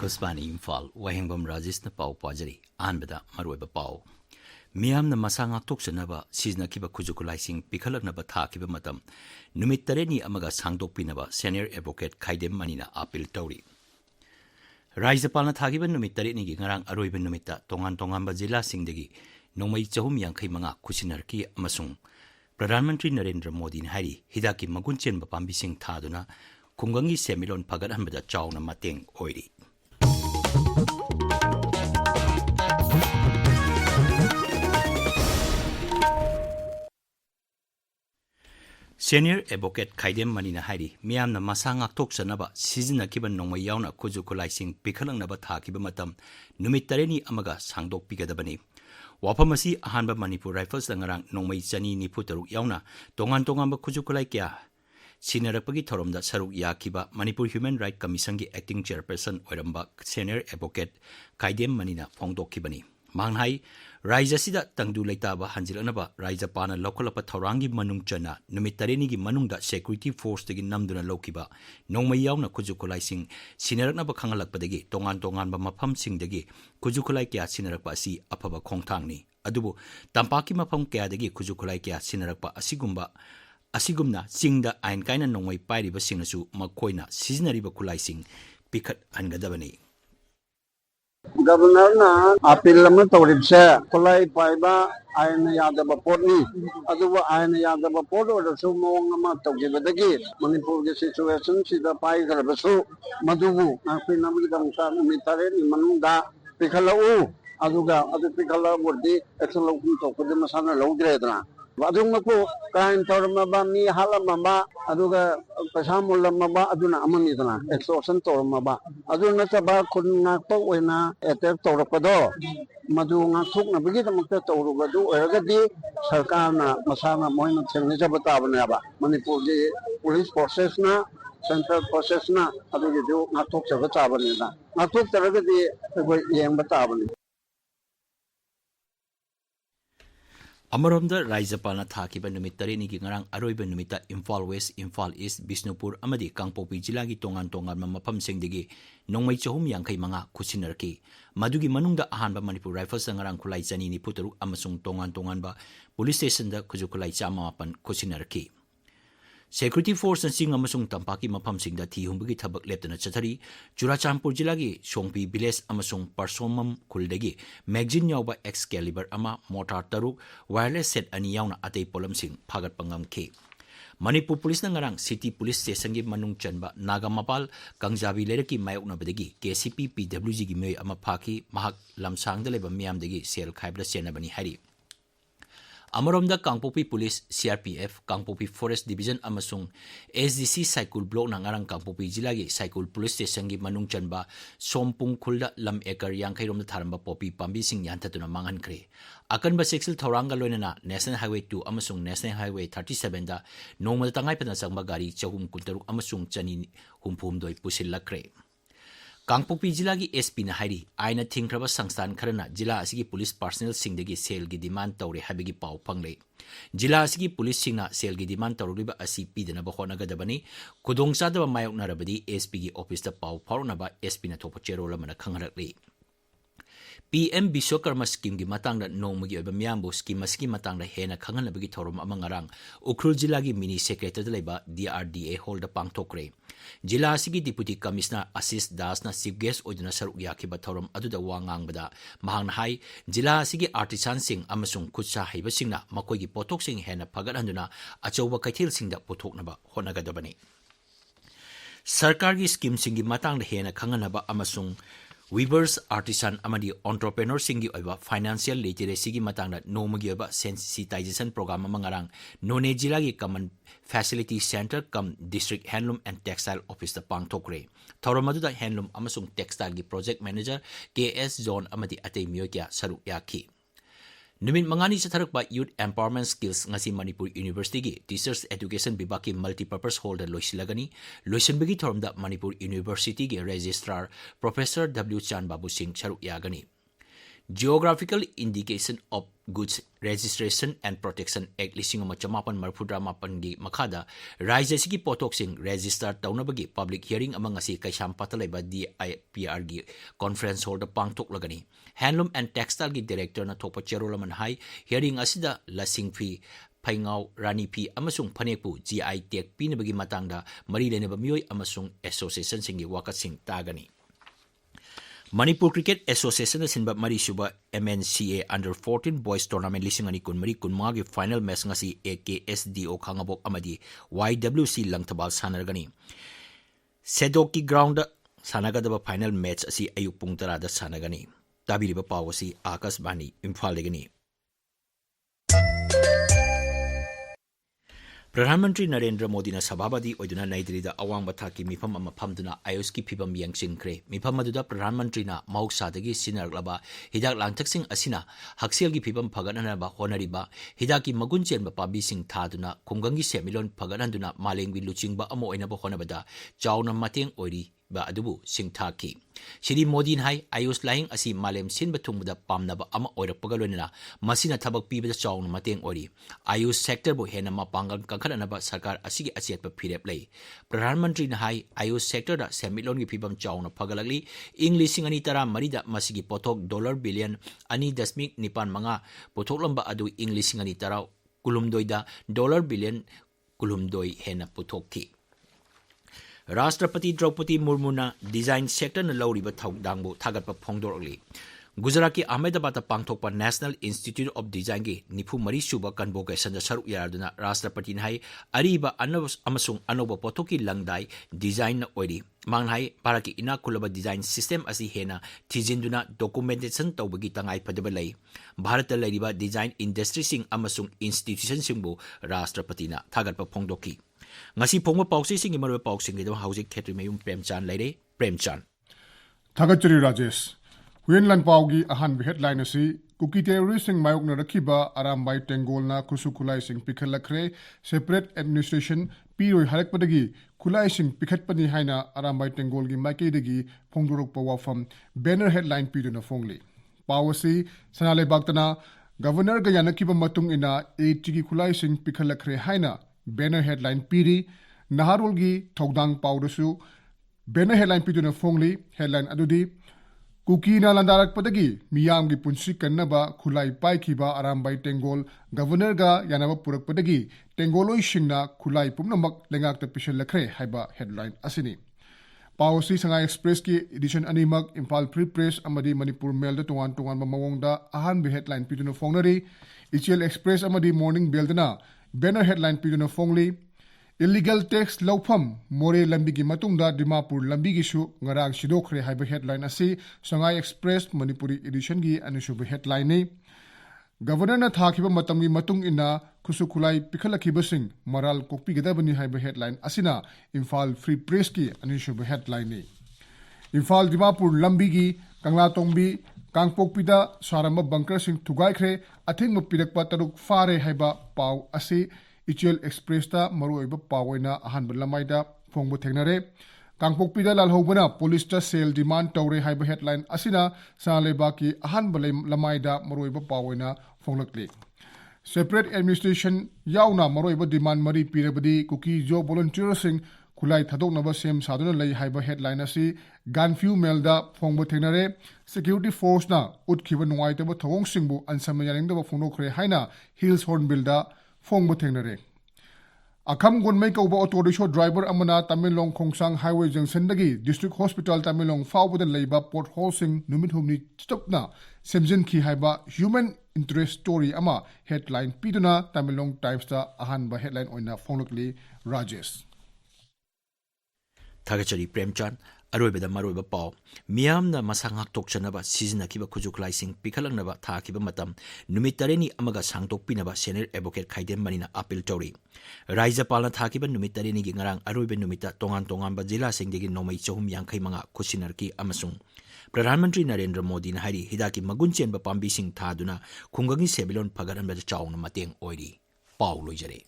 Akasbani Imphal, Wahingbam Rajesh na pau pajari, Anbada, Marweba pau. Miam na masanga tuksanaba, Sizna kiba kujukulaising, Pikalak na bata kiba matam, Numitareni amaga sangdok pinaba, Senior Advocate Kaidem Manina Apil Tauri. Raizapalna Tagiban Numitareni Garang Aruiban Numita, Tongan Tongamba Zila Singdegi, Nomai Chahum Yang Kaimanga, Kusinarki Amasung. Pradhan Mantri Narendra Modi Hari, Hidaki Magunchen Bapambi Singh Thaduna, Kungangi Semilon Pagadan Bada Chawna Mateng Oiri. Senior Advocate Kaidem Manina Hari, Miam na Masanga Toksanaba, Sizina Kiban Noma Yauna Kujukulaising, Pikalang Naba Takiba Numitareni Amaga, Sangdok Pikadabani. Wapamasi Ahanba Manipur Rifles Langarang Nomai Chani Niputaru Yauna, Tongan Tongamba Kujukulaikia. Sinarapagi Toromda Saruk Yakiba, Manipur Human Rights Commission Acting Chairperson Oiramba, Senior Advocate Kaidem Manina Fongdok Kibani. Manghai, Raija Sida Tangdu Laitaba Hanjilanaba, Raija Pana Lokalapa Taurangi Manung Chana, Numitareni Manungda Security Force Tegi Namduna Lokiba, Nongmayauna Kujukulaising, Sinaranaba Kangalakpadegi, Tongan Tonganba Mapam Singdegi, Kujukulaikia Sinarapasi, Apaba Kongtangni, Adubu, Tampaki Mapam Kiadegi Kujukulaikia Sinarapa Asigumba. Asigumna singda ain kaina nongwai pairiba singnasu makoina sizinariba kulaising pikat angadabani. Governor na appeal naman tawribse kulay paiba ain yadaba potni aduwa ain yadaba poto da sumong naman tawgibadagi Manipur ge situation sida pai garabasu madubu appeal naman gamsa mitare ni manungda pikhalau aduga adu pikhala bordi action law tawkode masana lawdredna Adungaku kain tormaba mi halamaba aduga pasamulamaba aduna amanidana extortion tormaba aduna taba kunngakpa oina attack torpado madu ngakthuk na bigi tamakta torubadu oiragadi sarkarna masana moina thengjaba tabanaba Manipur ge police forces na central forces na adugi du ngakthuk chaba tabanina ngakthuk taragadi koi yengba tabani Amaramda Raizapalna Thakiba Numitareni Ngarang Aroiba Numita Imphal West, Imphal East, Bisnupur, Amadi, Kangpopi Jilagi Tongan Tongan Mapam Singdegi, Nongmai Chahum Yankai Manga, Kusinarki, Madugi Manungda Ahanba Manipur Rifles Ngarang Kulai Zanini Putaru, Amasung Tongan Tonganba, Police Station da Kujukulai Chamapan, Kusinarki. Security Force and Sing Amasung Tampaki Mapam Singda Ti Humbagi Tabak Leptana Chatari, Jurachampur Jilagi, Shongpi Biles Amasung Parsomam Kuldegi, Magazine Yauba Excalibur Ama, Mortar Taruk, Wireless Set Ani Yauna Ate Polam Sing, Pagat Pangam K. Manipur Police Nangarang City Police Station Manung Chanba, Nagamapal, Gangjabi Leraki Mayokna Bedegi, KCP PWG Gimui Amapaki, Mahak Lamsang Deleba Miam Degi, Sel Kaibra Senabani Hari. Amaramda Kangpopi Police, CRPF, Kangpopi Forest Division Amasung, SDC Cycle Block Nangarang Kangpopi Jilagi, Cycle Police Station Gi Manung Chanba, Sompung Kulda Lam Ekar Yankairom the Taramba Popi Pambi Sing Yantatuna Mangan Kre. Akanba Sexil Tauranga Loinana, National Highway 2 Amasung National Highway 37 da, Normal Tangai Panasang Bagari, Chahum Kuntaru Amasung Chani Humpum Doi Pusil Lakre. Kangpopi Jilagi SP na Hari, Aina Tinkraba Sangstan Karana, Jila Asigi Police Personnel Singdegi Sale Gi Demand Tauri Habigi Pau Pangle. Jila Asigi Police Singna Sale Gi Demand Tauriba Asi Pidana Bahona Gadabani, Kudong Sadaba Mayok Narabadi, SP Gi Office da Pau Paunaba, SP na Topochero Lamana Kangarakli. PM Biswakarma Scheme Gi Matangda Nomagi Oba Miambo Scheme Ski Matangda Hena Kanganabagi Torum Amangarang, Ukrul Jilagi Mini Secretary Leba, DRDA Holder Pangtokre. Jila Sigi Deputy Commissioner Assist Das na Chief Guest Oduna Saruk Yakiba Torum Aduda Wangang Bada, Mahang Hai, Jila Sigi Artisan Sing Amasung Kutsa Haiba Singna, Makogi Potok Sing Hena Pagadanduna, Achoba Katil Sing da Potok Naba, Honagadabani. Sarkargi Scheme Singi Matang Hena Kanganaba Amasung. Weavers, Artisan, Amadi, Entrepreneur Singi Oba, Financial Literacy Matanga, no Mugiba, Sensitization Program Mangarang, None Jilagi Common Facility Center, Come District Handloom and Textile Office the Pang Tokre. Toromaduda Handloom Amasung Textile Project Manager, KS Zone Amadi Ate Myokia, Saru Yaki. Numit mangani sa tharukba Youth Empowerment Skills ngasi Manipur University gi Teachers Education Bibaki Multipurpose Holder loisilagani loisinbagi thormda Manipur University gi Registrar Professor W. Chan Babu Singh Charuk Yagani Geographical Indication of Goods Registration and Protection Act 1958 gi makhada Rajya sigi potok sing register taunabagi public hearing among asi kaisam patalaiba DIPR gi conference hall da pangtok lagani. Handloom and Textile gi director na thopa cherolaman hai hearing asida lasing fi Paingau Rani P amasung Panepu GI Tech pinabagi matangda mari lenaba miyoi amasung association singi wakatsing tagani. Manipur Cricket Association sinba mari suba MNCA Under 14 Boys Tournament lisingani kunmari kunma gi final match ngasi AKSDO khangabok amadi YWC langtabal sanargani. Sedoki ground sanagadaba final match asi ayuk pung tarada sanagani. Tabiriba pawasi Akas Bani Imphal legani. Pradhanmantri Narendra Modi na sababadi oiduna naidrida awang bathaki mifam ama phamduna ayus ki phibam yangsingkre mifam aduda Pradhanmantri na mahuksadagi sinarlaba hidak langthaksing asina haksel gi phibam phagananaba honariba hidaki magun chenba pabising thaduna khumgangi semilon phagananduna malengwi luchingba amo oinaba honabada chawna mateng oiri ba adubu singthaki Shri Modi hai ayus laing asi malem sin bathungda pamnaba ama oirakpaga loinana masina thabak pibada chawna mateng ori ayus sector bo hena mapangal kangkhanaba sarkar asigi achetpa phirep lei Pradhanmantri na hai ayus sector da semilon gi phibam chawna phagalagli English singani tara marida masigi pothok $billion 2.95 pothoklamba adu English singani tara kulumdoida $billion kulumdoi hena pothokki Rashtrapati Draupadi Murmu na design sector na lauriba thawdangbu thagatpa phongdorli Gujarat ki Ahmedabad pangthokpa National Institute of Design gi nifu mari suba convocation da saruk yarduna Rashtrapati hai ariba amasung anoba potoki langdai design na oiri manghai paraki ina kulaba design system asi hena thijinduna documentation tawbagi tangai padaba lei Bharat la riba design industry sing amasung institution singbu Rashtrapati na thagatpa phongdoki ngasi phongma pausi singi marwa pausing gi haujik Kshetrimayum Premchand leire Premchand Thagachari Rajesh Huyenlan Paugi ahan bi headline asi Kuki terrorist sing mayok na rakiba arambai tengol na kusukulai sing pikhalakre separate administration piroi harakpadagi kulai sing pikhatpani haina arambai tengol gi maikidagi phongdorok pawafam banner headline piduna phongli Pawasi sanale baktana governor ga yanakiba matung ina ATG kulai sing pikhalakre haina banner headline piri naharol gi thogdang pawdasu banner headline piduna phongli headline adudi Kuki na landarak padagi miyam gi punsi kannaba khulai pai khiba arambai tengol governor ga yanaba purak padagi tengoloi singna khulai pumnamak lengak ta pishal lakre haiba headline asini Pawasi Sanga Express ki edition animak Imphal Free Press amadi Manipur Mail da tungan mamawongda ahan bi headline piduna fongnari ECL Express amadi Morning Bell dana banner headline piduna fongli Illegal tax laufam more lambigi matungda Dimapur lambigi su ngarang sidokre haiba headline asi Shanghai Express Manipuri edition gi anusuba headline ni Governor na thakiba matamgi matung ina kusukulai pikhalakhiba sing maral kokpi gadabani haiba headline asina Imphal Free Press ki anusuba headline ni Imphal Dimapur lambigi Kangla Tongbi Kangpokpida saramba bunker sing thugaikre athing pirakpa taruk fare haiba paw asi ECL Express ta maruiba pawaina ahan balamaida phongbo thengnare Kangpokpida lalhobana police ta sale demand tawre haiba headline asina saleba ki ahan balai lamaida maruiba pawaina phonglakli separate administration yauna maruiba demand mari pirabadi kuki job volunteer sing kulai thadoknaba sem saduna lei haiba headline asi Ganfu Melda phongbo thengnare security force na utkhiba nuaitaba thawong singbu ansamayalingdaba phonokre haina Hills Hornbill da Phongbo thengnare Akham gonmai kauba auto rickshaw driver amana Tamilong Khongsang Highway Junction dagi District Hospital Tamilong fawbada leiba port hole sing numit humni stopna semjin ki haiba human interest story ama headline piduna Tamilong Times ta ahanba headline oina phonglokli Rajesh Thagachari Premchand aroibada maroiba paw miyamna masangak tokchanaba sizinakiba kujuklai sing pikhalangnaba thakiba matam numit tareni amaga sangtokpinaba senior advocate khaidem manina appeal tori Raijapalna thakiba numit tareni gi ngarang aroibe numita tongan ba jila singdegi nomai 385 khusinarki amasung Pradhanmantri Narendra Modi na hari hidaki magunchen ba pambi sing thaduna khungangi sebilon phagaran ba chawna mateng oiri paw loijare